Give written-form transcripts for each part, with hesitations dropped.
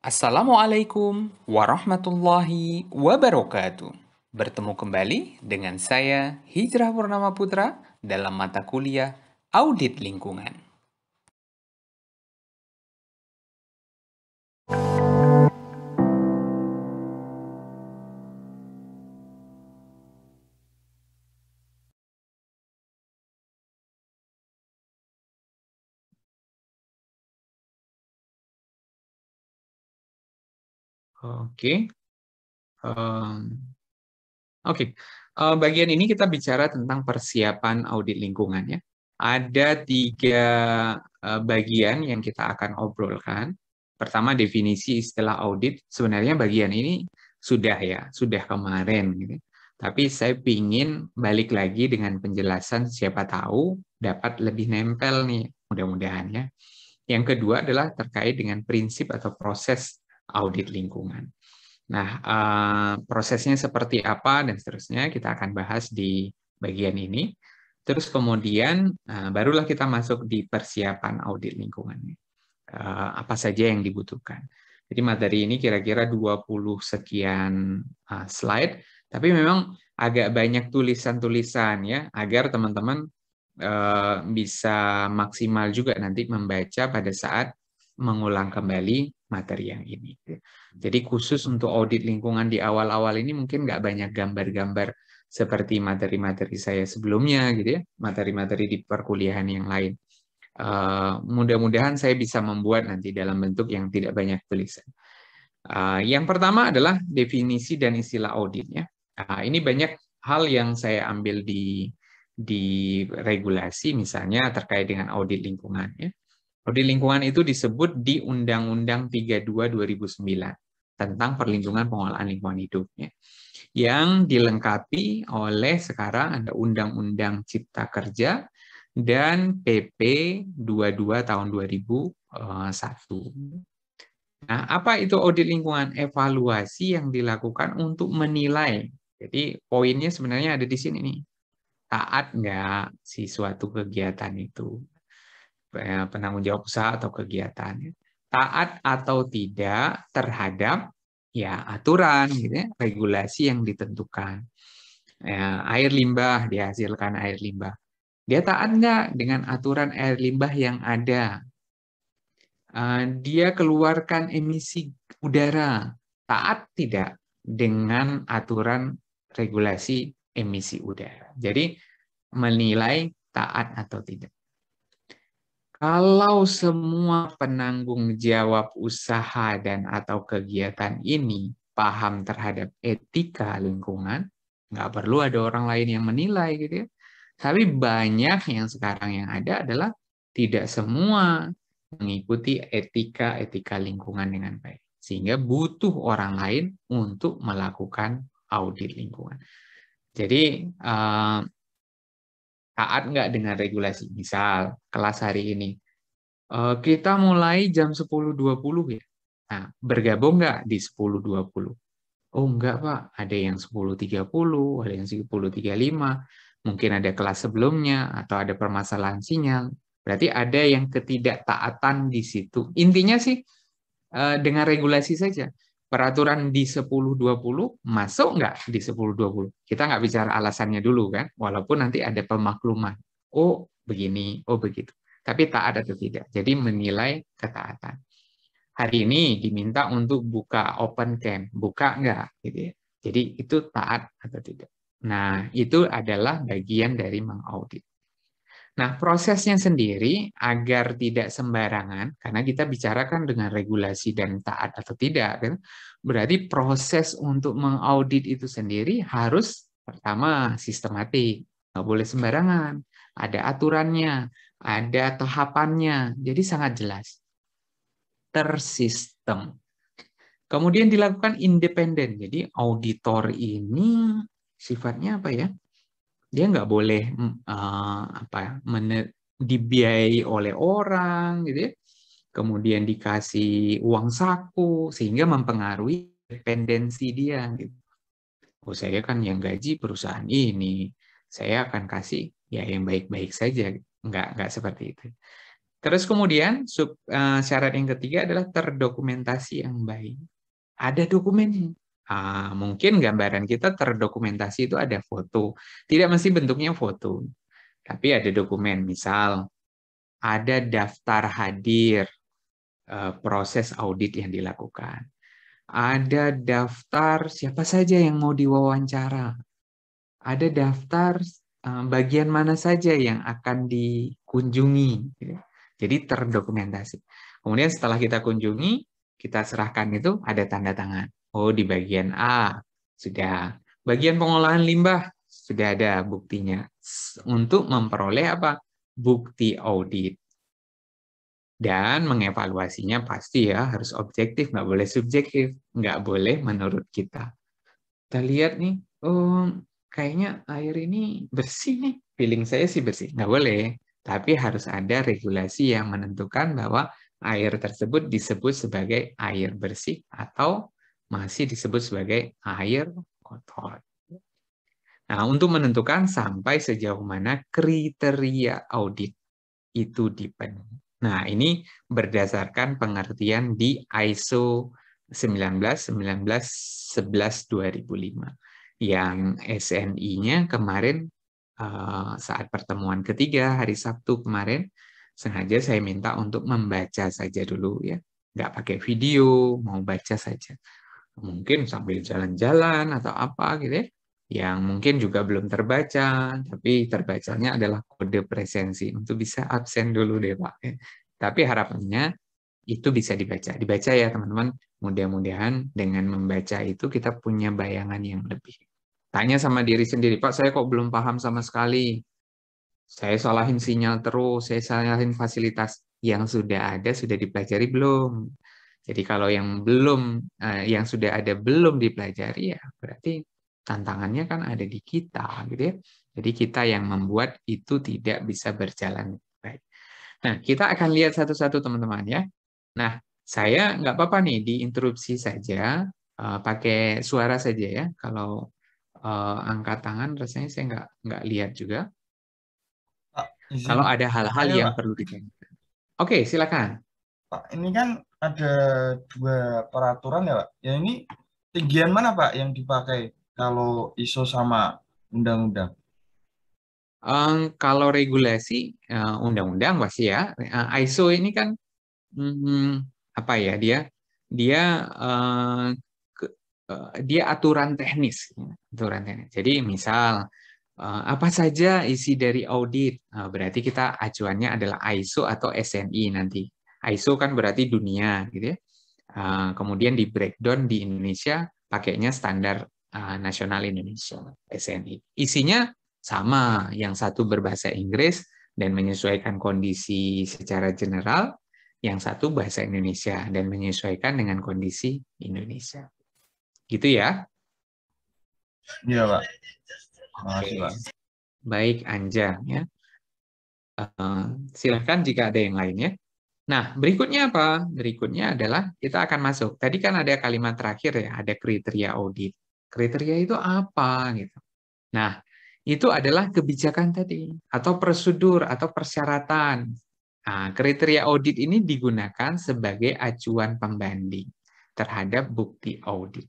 Assalamualaikum warahmatullahi wabarakatuh. Bertemu kembali dengan saya Hijrah Purnama Putra dalam mata kuliah Audit Lingkungan. Oke, em, oke. Bagian ini kita bicara tentang persiapan audit lingkungan ya. Ada tiga bagian yang kita akan obrolkan. Pertama, definisi istilah audit. Sebenarnya bagian ini sudah kemarin gitu. Tapi saya pingin balik lagi dengan penjelasan, siapa tahu dapat lebih nempel nih, mudah-mudahan ya. Yang kedua adalah terkait dengan prinsip atau proses audit lingkungan. Nah, prosesnya seperti apa dan seterusnya kita akan bahas di bagian ini. Terus kemudian barulah kita masuk di persiapan audit lingkungan. Apa saja yang dibutuhkan. Jadi materi ini kira-kira 20 sekian slide, tapi memang agak banyak tulisan-tulisan ya, agar teman-teman bisa maksimal juga nanti membaca pada saat mengulang kembali materi yang ini. Jadi khusus untuk audit lingkungan di awal-awal ini mungkin nggak banyak gambar-gambar seperti materi-materi saya sebelumnya gitu ya, materi-materi di perkuliahan yang lain. Mudah-mudahan saya bisa membuat nanti dalam bentuk yang tidak banyak tulisan. Yang pertama adalah definisi dan istilah auditnya. Ini banyak hal yang saya ambil di regulasi, misalnya terkait dengan audit lingkungan. Ya. Audit lingkungan itu disebut di Undang-Undang 32 2009 tentang perlindungan pengolahan lingkungan hidup. Ya. Yang dilengkapi oleh sekarang ada Undang-Undang Cipta Kerja dan PP 22 tahun 2001. Nah, apa itu audit lingkungan? Evaluasi yang dilakukan untuk menilai. Jadi poinnya sebenarnya ada di sini nih. Taat nggak si suatu kegiatan itu, penanggung jawab usaha atau kegiatan. Taat atau tidak terhadap ya aturan, gitu ya, regulasi yang ditentukan. Air limbah, dihasilkan air limbah. Dia taat nggak dengan aturan air limbah yang ada? Dia keluarkan emisi udara, taat tidak dengan aturan regulasi emisi udara. Jadi menilai taat atau tidak. Kalau semua penanggung jawab usaha dan atau kegiatan ini paham terhadap etika lingkungan, nggak perlu ada orang lain yang menilai gitu ya. Tapi banyak yang sekarang yang ada adalah tidak semua mengikuti etika lingkungan dengan baik. Sehingga butuh orang lain untuk melakukan audit lingkungan. Jadi taat nggak dengan regulasi. Misal kelas hari ini kita mulai jam 10.20 ya. Nah, bergabung nggak di 10.20? Oh enggak Pak, ada yang 10.30, ada yang 10.35, mungkin ada kelas sebelumnya, atau ada permasalahan sinyal. Berarti ada yang ketidaktaatan di situ. Intinya sih dengan regulasi saja. Peraturan di 10.20 masuk nggak di 10.20? Kita nggak bicara alasannya dulu kan, walaupun nanti ada pemakluman. Oh begini, oh begitu. Tapi taat atau tidak. Jadi menilai ketaatan. Hari ini diminta untuk buka open camp, buka nggak? Gitu ya. Jadi itu taat atau tidak. Nah, itu adalah bagian dari mengaudit. Nah, prosesnya sendiri agar tidak sembarangan, karena kita bicarakan dengan regulasi dan taat atau tidak, kan? Berarti proses untuk mengaudit itu sendiri harus pertama sistematik, nggak boleh sembarangan, ada aturannya, ada tahapannya, jadi sangat jelas, tersistem. Kemudian dilakukan independen, jadi auditor ini sifatnya apa ya? Dia nggak boleh dibiayai oleh orang gitu ya, kemudian dikasih uang saku sehingga mempengaruhi dependensi dia gitu. Oh saya kan yang gaji perusahaan ini, saya akan kasih ya yang baik-baik saja, nggak seperti itu. Terus kemudian syarat yang ketiga adalah terdokumentasi yang baik. Ada dokumennya. Mungkin gambaran kita terdokumentasi itu ada foto. Tidak mesti bentuknya foto, tapi ada dokumen. Misal, ada daftar hadir proses audit yang dilakukan. Ada daftar siapa saja yang mau diwawancara. Ada daftar bagian mana saja yang akan dikunjungi. Jadi terdokumentasi. Kemudian setelah kita kunjungi, kita serahkan itu ada tanda tangan. Oh, di bagian A sudah. Bagian pengolahan limbah sudah ada buktinya. Untuk memperoleh apa? Bukti audit. Dan mengevaluasinya pasti ya harus objektif, nggak boleh subjektif, nggak boleh menurut kita. Kita lihat nih, oh kayaknya air ini bersih nih, feeling saya sih bersih, nggak boleh. Tapi harus ada regulasi yang menentukan bahwa air tersebut disebut sebagai air bersih atau masih disebut sebagai air kotor. Nah, untuk menentukan sampai sejauh mana kriteria audit itu dipenuhi. Nah, ini berdasarkan pengertian di ISO 19-19-11-2005. Yang SNI-nya kemarin saat pertemuan ketiga hari Sabtu kemarin, sengaja saya minta untuk membaca saja dulu ya. Nggak pakai video, mau baca saja. Mungkin sambil jalan-jalan atau apa gitu ya. Yang mungkin juga belum terbaca, tapi terbacanya adalah kode presensi. Untuk bisa absen dulu deh Pak. Tapi harapannya itu bisa dibaca. Dibaca ya teman-teman. Mudah-mudahan dengan membaca itu kita punya bayangan yang lebih. Tanya sama diri sendiri, Pak saya kok belum paham sama sekali. Saya salahin sinyal terus, saya salahin fasilitas. Yang sudah ada, sudah dipelajari belum? Jadi kalau yang belum, yang sudah ada belum dipelajari ya berarti tantangannya kan ada di kita, gitu ya. Jadi kita yang membuat itu tidak bisa berjalan baik. Nah, kita akan lihat satu-satu teman-teman ya. Nah, saya nggak apa-apa nih diinterupsi saja, pakai suara saja ya. Kalau angkat tangan rasanya saya nggak lihat juga. Pak, izin Kalau ada hal-hal tanya yang Pak. perlu ditanyakan. Oke, silakan. Pak, ini kan ada dua peraturan ya Pak. Ya ini tinggian mana Pak yang dipakai kalau ISO sama undang-undang? Kalau regulasi undang-undang pasti ya. ISO ini kan apa ya dia eh, dia aturan teknis, ya, aturan teknis. Jadi misal apa saja isi dari audit, berarti kita acuannya adalah ISO atau SNI nanti. ISO kan berarti dunia, gitu ya. Kemudian di breakdown di Indonesia pakainya standar nasional Indonesia SNI. Isinya sama, yang satu berbahasa Inggris dan menyesuaikan kondisi secara general, yang satu bahasa Indonesia dan menyesuaikan dengan kondisi Indonesia. Gitu ya. Iya Pak. Oke. Makasih Pak. Baik Anja ya. Silahkan jika ada yang lainnya. Nah, berikutnya apa? Berikutnya adalah kita akan masuk. Tadi kan ada kalimat terakhir ya, ada kriteria audit. Kriteria itu apa gitu. Nah, itu adalah kebijakan tadi atau prosedur atau persyaratan. Nah, kriteria audit ini digunakan sebagai acuan pembanding terhadap bukti audit.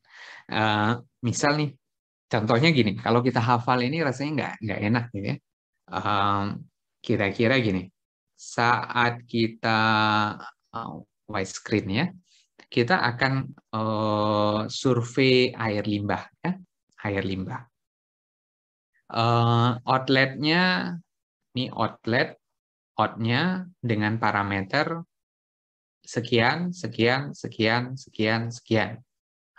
Misal nih, contohnya gini, kalau kita hafal ini rasanya nggak enak gitu ya. Kira-kira gini, saat kita widescreen ya, kita akan survei air limbah ya, air limbah. Outletnya, ini outnya dengan parameter sekian, sekian, sekian, sekian, sekian.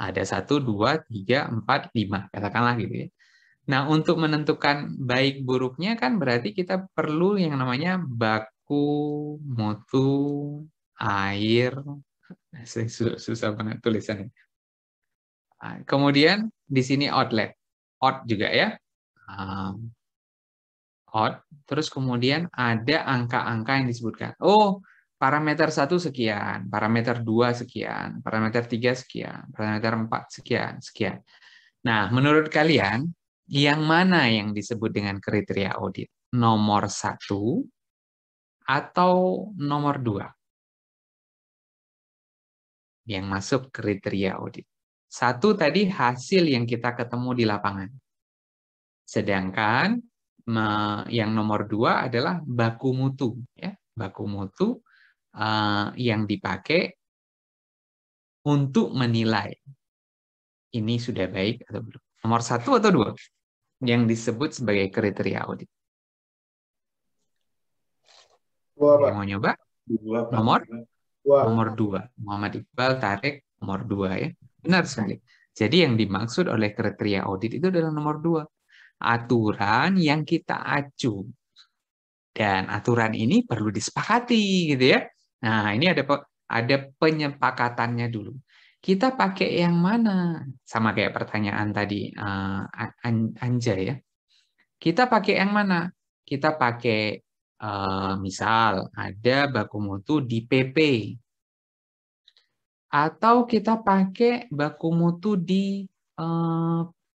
Ada 1, 2, 3, 4, 5, katakanlah gitu ya. Nah, untuk menentukan baik buruknya kan berarti kita perlu yang namanya baku, mutu, air. Susah banget tulisannya. Kemudian di sini outlet. Out juga ya. Out. Terus kemudian ada angka-angka yang disebutkan. Oh, parameter 1 sekian, parameter 2 sekian, parameter 3 sekian, parameter 4 sekian, sekian. Nah, menurut kalian, yang mana yang disebut dengan kriteria audit? Nomor 1 atau nomor 2 yang masuk kriteria audit? 1 tadi hasil yang kita ketemu di lapangan. Sedangkan yang nomor 2 adalah baku mutu. Ya. Baku mutu yang dipakai untuk menilai ini sudah baik atau belum. Nomor 1 atau 2 yang disebut sebagai kriteria audit. Yang mau nyoba? Nomor 2. Muhammad Iqbal, Tarik, nomor 2 ya. Benar sekali. Jadi yang dimaksud oleh kriteria audit itu adalah nomor 2. Aturan yang kita acu. Dan aturan ini perlu disepakati gitu ya. Nah, ini ada penyepakatannya dulu. Kita pakai yang mana? Sama kayak pertanyaan tadi Anja ya. Kita pakai yang mana? Kita pakai misal ada baku mutu di PP. Atau kita pakai baku mutu di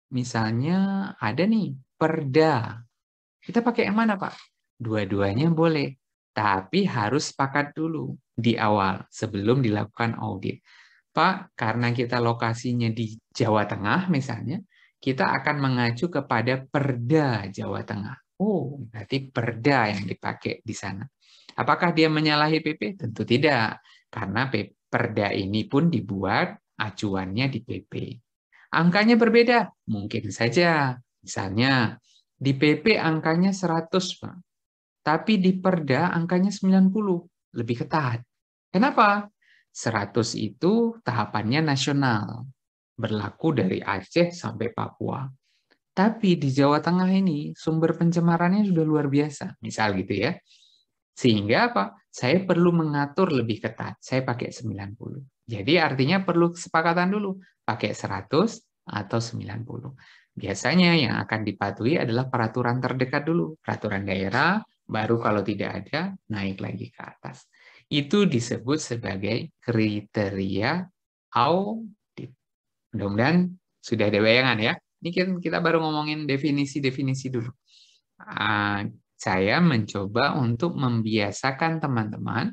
misalnya ada nih Perda. Kita pakai yang mana, Pak? Dua-duanya boleh, tapi harus sepakat dulu di awal sebelum dilakukan audit. Pak, karena kita lokasinya di Jawa Tengah misalnya, kita akan mengacu kepada Perda Jawa Tengah. Oh, berarti Perda yang dipakai di sana. Apakah dia menyalahi PP? Tentu tidak, karena Perda ini pun dibuat acuannya di PP. Angkanya berbeda? Mungkin saja. Misalnya, di PP angkanya 100, Pak. Tapi di Perda angkanya 90, lebih ketat. Kenapa? 100 itu tahapannya nasional, berlaku dari Aceh sampai Papua. Tapi di Jawa Tengah ini sumber pencemarannya sudah luar biasa, misal gitu ya. Sehingga apa? Saya perlu mengatur lebih ketat. Saya pakai 90. Jadi artinya perlu kesepakatan dulu, pakai 100 atau 90. Biasanya yang akan dipatuhi adalah peraturan terdekat dulu, peraturan daerah, baru kalau tidak ada, naik lagi ke atas. Itu disebut sebagai kriteria audit. Mudah-mudahan sudah ada bayangan ya. Ini kan kita baru ngomongin definisi-definisi dulu. Saya mencoba untuk membiasakan teman-teman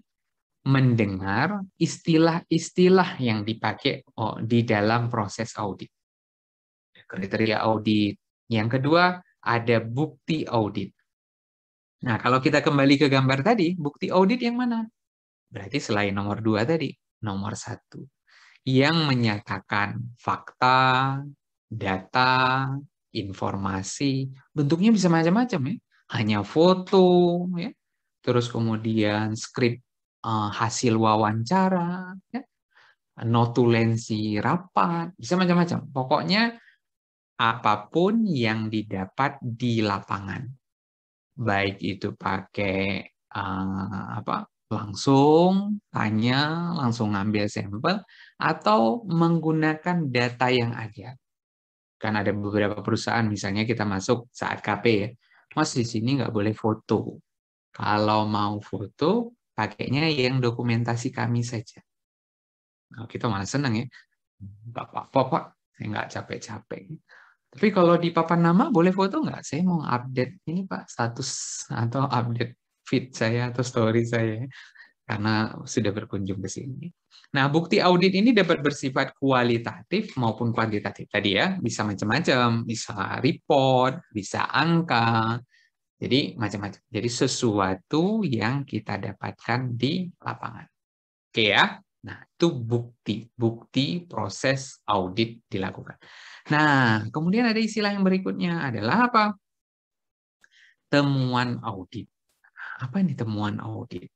mendengar istilah-istilah yang dipakai di dalam proses audit. Kriteria audit. Yang kedua, ada bukti audit. Nah, kalau kita kembali ke gambar tadi, bukti audit yang mana? Berarti selain nomor 2 tadi, nomor 1. Yang menyatakan fakta, data, informasi, bentuknya bisa macam-macam ya. Hanya foto, ya. Terus kemudian skrip hasil wawancara, ya. Notulensi rapat, bisa macam-macam. Pokoknya apapun yang didapat di lapangan, baik itu pakai langsung tanya, langsung ngambil sampel, atau menggunakan data yang ada. Kan ada beberapa perusahaan, misalnya kita masuk saat KP ya, Mas di sini nggak boleh foto. Kalau mau foto, pakainya yang dokumentasi kami saja. Nah, kita malah senang ya, nggak apa-apa Pak, saya nggak capek-capek. Tapi kalau di papan nama boleh foto nggak? Saya mau update ini Pak, status atau update feed saya atau story saya, karena sudah berkunjung ke sini. Nah, bukti audit ini dapat bersifat kualitatif maupun kuantitatif. Tadi ya, bisa macam-macam, bisa report, bisa angka, jadi macam-macam. Jadi sesuatu yang kita dapatkan di lapangan. Oke ya? Nah, itu bukti proses audit dilakukan. Nah, kemudian ada istilah yang berikutnya adalah apa? Temuan audit. Apa ini temuan audit?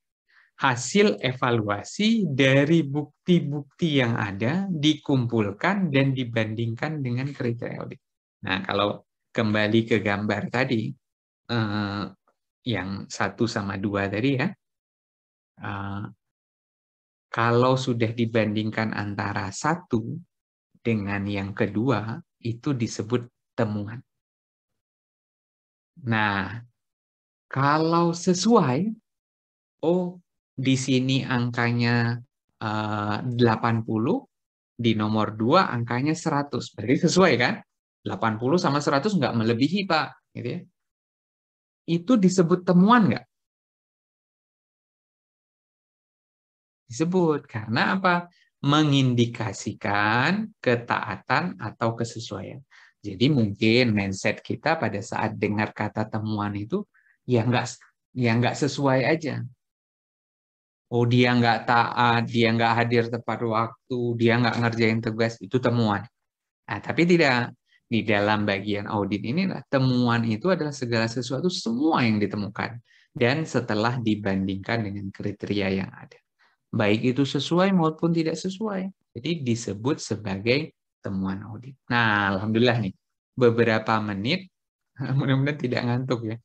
Hasil evaluasi dari bukti-bukti yang ada dikumpulkan dan dibandingkan dengan kriteria audit. Nah, kalau kembali ke gambar tadi, yang 1 sama 2 tadi ya, kalau sudah dibandingkan antara 1 dengan yang kedua, itu disebut temuan. Nah, kalau sesuai, di sini angkanya 80, di nomor 2 angkanya 100. Berarti sesuai kan? 80 sama 100 nggak melebihi, Pak. Gitu ya. Itu disebut temuan nggak? disebut. Karena apa? Mengindikasikan ketaatan atau kesesuaian. Jadi mungkin mindset kita pada saat dengar kata temuan itu ya nggak sesuai aja. Oh, dia nggak taat, dia nggak hadir tepat waktu, dia nggak ngerjain tugas, itu temuan. Nah, tapi tidak. Di dalam bagian audit ini, temuan itu adalah segala sesuatu, semua yang ditemukan. Dan setelah dibandingkan dengan kriteria yang ada. Baik itu sesuai maupun tidak sesuai. Jadi disebut sebagai temuan audit. Nah, alhamdulillah nih, beberapa menit, mudah-mudahan tidak ngantuk ya.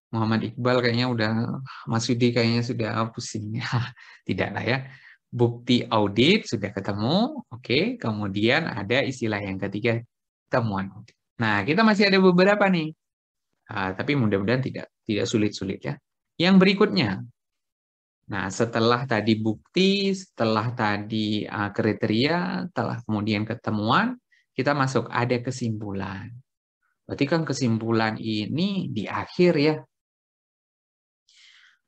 Muhammad Iqbal kayaknya udah, Mas Yudi kayaknya sudah pusing. Tidak lah ya. Bukti audit sudah ketemu, oke. Kemudian ada istilah yang ketiga, temuan audit. Nah, kita masih ada beberapa nih. Tapi mudah-mudahan tidak sulit-sulit ya. Yang berikutnya, nah setelah tadi bukti, setelah tadi kriteria, setelah kemudian ketemuan, kita masuk ada kesimpulan. Berarti kan kesimpulan ini di akhir ya.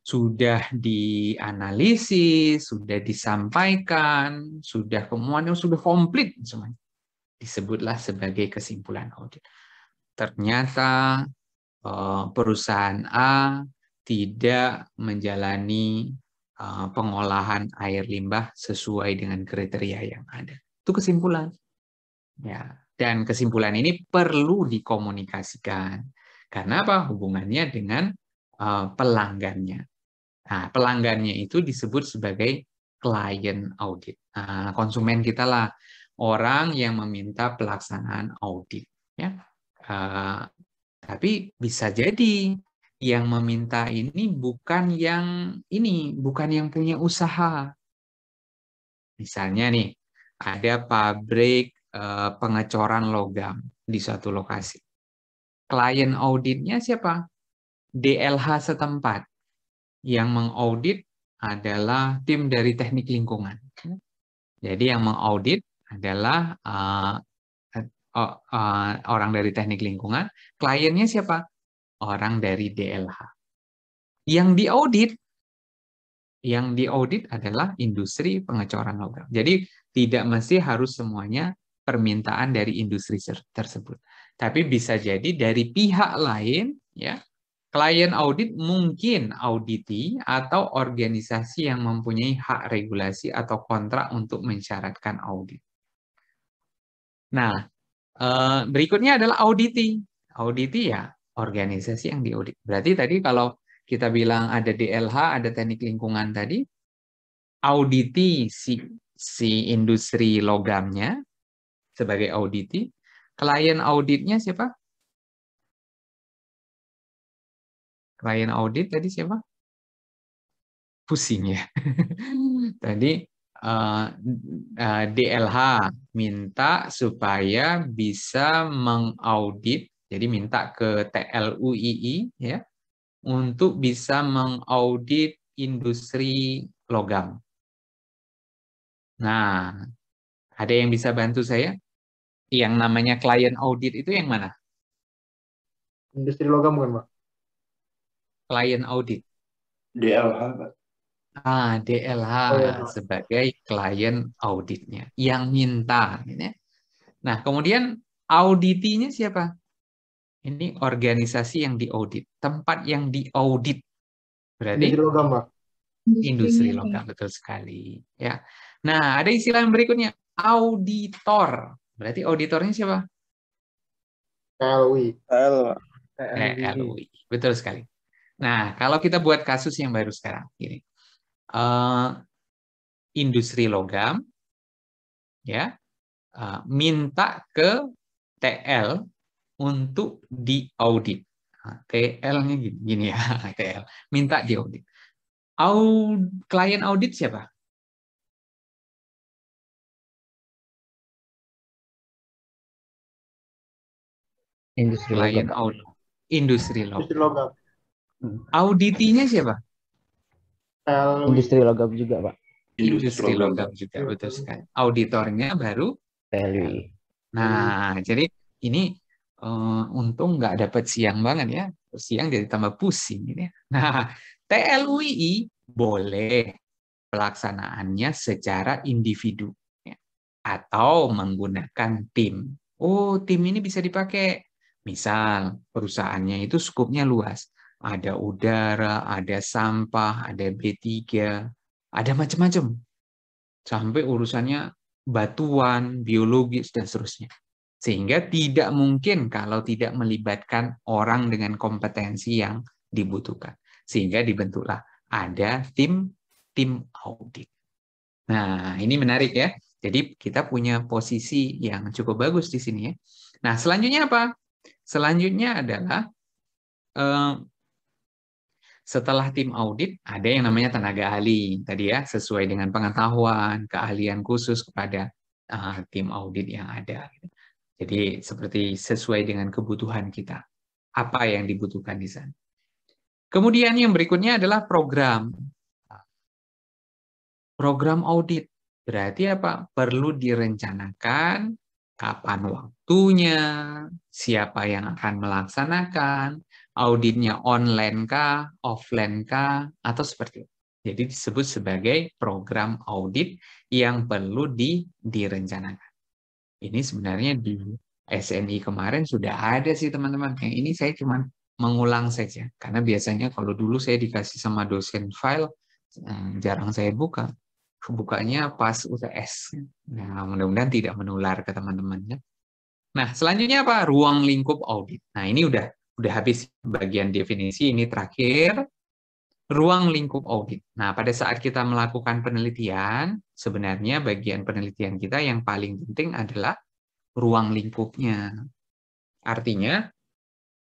Sudah dianalisis, sudah disampaikan, sudah kemudian sudah komplit semuanya. Disebutlah sebagai kesimpulan audit. Ternyata perusahaan A tidak menjalani pengolahan air limbah sesuai dengan kriteria yang ada. Itu kesimpulan. Ya, dan kesimpulan ini perlu dikomunikasikan. Karena apa? Hubungannya dengan pelanggannya. Nah, pelanggannya itu disebut sebagai klien audit. Nah, konsumen kita lah orang yang meminta pelaksanaan audit. Ya, tapi bisa jadi yang meminta ini bukan yang punya usaha. Misalnya nih, ada pabrik pengecoran logam di suatu lokasi. Klien auditnya siapa? DLH setempat. Yang mengaudit adalah tim dari teknik lingkungan. Jadi yang mengaudit adalah orang dari teknik lingkungan. Kliennya siapa? Orang dari DLH. Yang diaudit adalah industri pengecoran logam. Jadi tidak mesti harus semuanya permintaan dari industri tersebut. Tapi bisa jadi dari pihak lain, ya, klien audit mungkin auditi atau organisasi yang mempunyai hak regulasi atau kontrak untuk mensyaratkan audit. Nah, berikutnya adalah auditi. Auditi ya organisasi yang diaudit. Berarti tadi kalau kita bilang ada DLH, ada teknik lingkungan tadi, auditi si industri logamnya sebagai auditi. Klien auditnya siapa? Klien audit tadi siapa? Pusing ya. Tadi DLH minta supaya bisa mengaudit, jadi minta ke TLUII ya untuk bisa mengaudit industri logam. Nah, ada yang bisa bantu saya? Yang namanya klien audit itu yang mana? Industri logam bukan, Pak? Klien audit. DLH, Pak. DLH Oh, ya, Pak. sebagai klien auditnya yang minta. Ya. Nah, kemudian auditinya siapa? Ini organisasi yang diaudit, tempat yang diaudit. Berarti Industri logam, Pak. industri logam, betul sekali. Ya. Nah, ada istilah yang berikutnya, auditor. Berarti auditornya siapa? TLUI. TLUI. Betul sekali. Nah, kalau kita buat kasus yang baru sekarang, gini. Industri logam, ya, minta ke TL untuk diaudit. TL-nya gini ya, TL. Minta diaudit. Klien audit siapa? Industri Klien logam. audit. Industri Industri logam. logam. Auditinya siapa? TLUI. Industri logam juga, Pak. Industri logam juga, betul sekali. Auditornya baru TLUI. Nah, jadi ini untung nggak dapat siang banget ya. Siang jadi tambah pusing ini. Nah, TLUI boleh pelaksanaannya secara individu ya, atau menggunakan tim. Oh, tim ini bisa dipakai. Misal perusahaannya itu skupnya luas. Ada udara, ada sampah, ada B3, ada macam-macam. Sampai urusannya batuan, biologis, dan seterusnya. Sehingga tidak mungkin kalau tidak melibatkan orang dengan kompetensi yang dibutuhkan. Sehingga dibentuklah ada tim audit. Nah, ini menarik ya. Jadi kita punya posisi yang cukup bagus di sini ya. Nah, selanjutnya apa? Selanjutnya adalah setelah tim audit ada yang namanya tenaga ahli. Tadi ya, sesuai dengan pengetahuan, keahlian khusus kepada tim audit yang ada. Jadi seperti sesuai dengan kebutuhan kita. Apa yang dibutuhkan di sana. Kemudian yang berikutnya adalah program. Program audit. Berarti apa? Perlu direncanakan kapan waktunya, siapa yang akan melaksanakan, auditnya online kah, offline kah, atau seperti itu. Jadi disebut sebagai program audit yang perlu direncanakan. Ini sebenarnya di SNI kemarin sudah ada sih teman-teman. Yang ini saya cuma mengulang saja. Karena biasanya kalau dulu saya dikasih sama dosen file, jarang saya buka. Bukanya pas UTS. Nah, mudah-mudahan tidak menular ke teman-temannya. Nah, selanjutnya apa? Ruang lingkup audit. Nah, ini udah habis bagian definisi, ini terakhir. Ruang lingkup audit. Nah, pada saat kita melakukan penelitian, sebenarnya bagian penelitian kita yang paling penting adalah ruang lingkupnya. Artinya,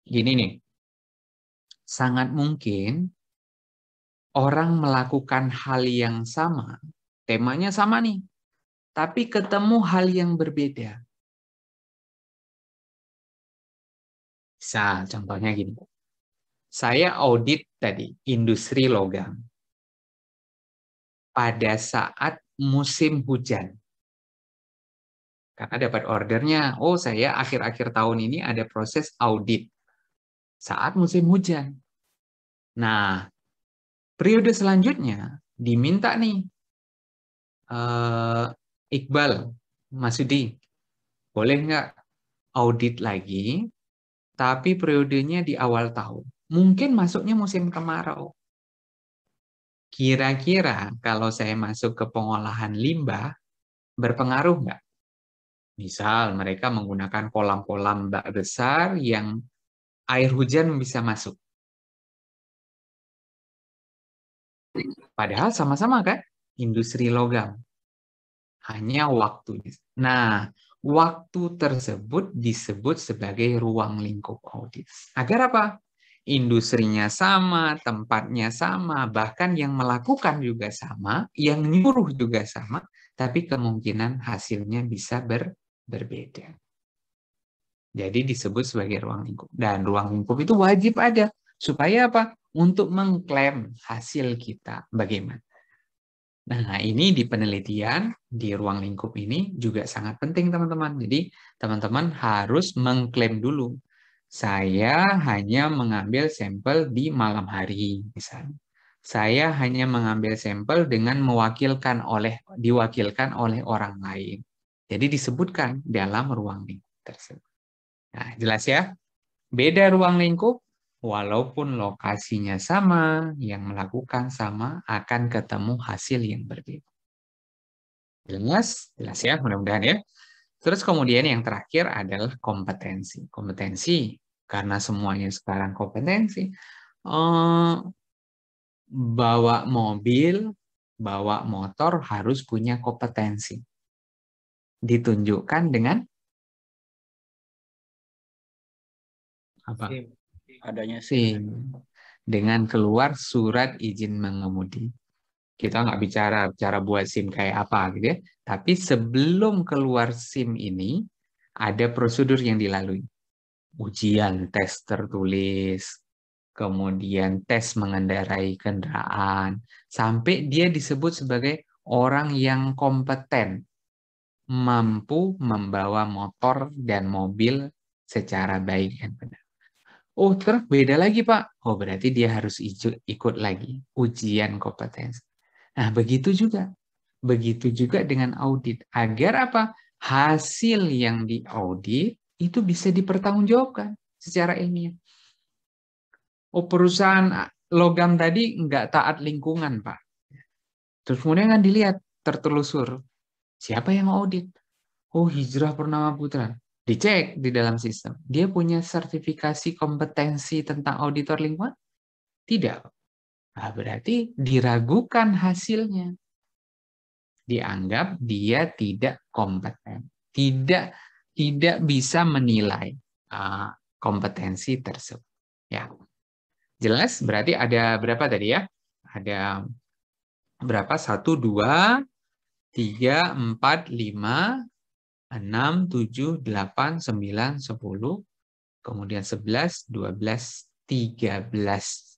gini nih, sangat mungkin orang melakukan hal yang sama, temanya sama nih, tapi ketemu hal yang berbeda. Misal, contohnya gini. Saya audit tadi, industri logam. Pada saat musim hujan. Karena dapat ordernya, oh saya akhir-akhir tahun ini ada proses audit. Saat musim hujan. Nah, periode selanjutnya diminta nih, Iqbal, Masudi, boleh nggak audit lagi, tapi periodenya di awal tahun. Mungkin masuknya musim kemarau. Kira-kira kalau saya masuk ke pengolahan limbah, berpengaruh nggak? Misal mereka menggunakan kolam-kolam bak besar yang air hujan bisa masuk. Padahal sama-sama kan? Industri logam. Hanya waktunya. Nah, waktu tersebut disebut sebagai ruang lingkup audit. Agar apa? Industrinya sama, tempatnya sama, bahkan yang melakukan juga sama, yang nyuruh juga sama, tapi kemungkinan hasilnya bisa berbeda. Jadi disebut sebagai ruang lingkup. Dan ruang lingkup itu wajib ada. Supaya apa? Untuk mengklaim hasil kita. Bagaimana? Nah, ini di penelitian, di ruang lingkup ini juga sangat penting, teman-teman. Jadi, teman-teman harus mengklaim dulu. Saya hanya mengambil sampel di malam hari, misalnya. Saya hanya mengambil sampel dengan diwakilkan oleh orang lain. Jadi disebutkan dalam ruang lingkup tersebut. Nah, jelas ya? Beda ruang lingkup, walaupun lokasinya sama, yang melakukan sama, akan ketemu hasil yang berbeda. Jelas? Jelas ya, mudah-mudahan ya. Terus kemudian yang terakhir adalah kompetensi. Kompetensi, karena semuanya sekarang kompetensi. Bawa mobil, bawa motor harus punya kompetensi. Ditunjukkan dengan apa? Adanya SIM. Dengan keluar surat izin mengemudi. Kita nggak bicara cara buat SIM kayak apa gitu ya. Tapi sebelum keluar SIM ini, ada prosedur yang dilalui. Ujian tes tertulis, kemudian tes mengendarai kendaraan, sampai dia disebut sebagai orang yang kompeten, mampu membawa motor dan mobil secara baik dan benar. Oh, terus beda lagi, Pak. Oh, berarti dia harus ikut lagi ujian kompetensi. Nah, begitu juga. Begitu juga dengan audit. Agar apa? Hasil yang diaudit itu bisa dipertanggungjawabkan secara ilmiah. Oh, perusahaan logam tadi nggak taat lingkungan, Pak. Terus kemudian kan dilihat, tertelusur. Siapa yang audit? Oh, Hijrah Purnama Putra. Dicek di dalam sistem. Dia punya sertifikasi kompetensi tentang auditor lingkungan? Tidak. Nah, berarti diragukan hasilnya. Dianggap dia tidak kompeten. Tidak bisa menilai kompetensi tersebut. Ya. Jelas? Berarti ada berapa tadi ya? Ada berapa? 1, 2, 3, 4, 5, 6, 7, 8, 9, 10, kemudian 11, 12, 13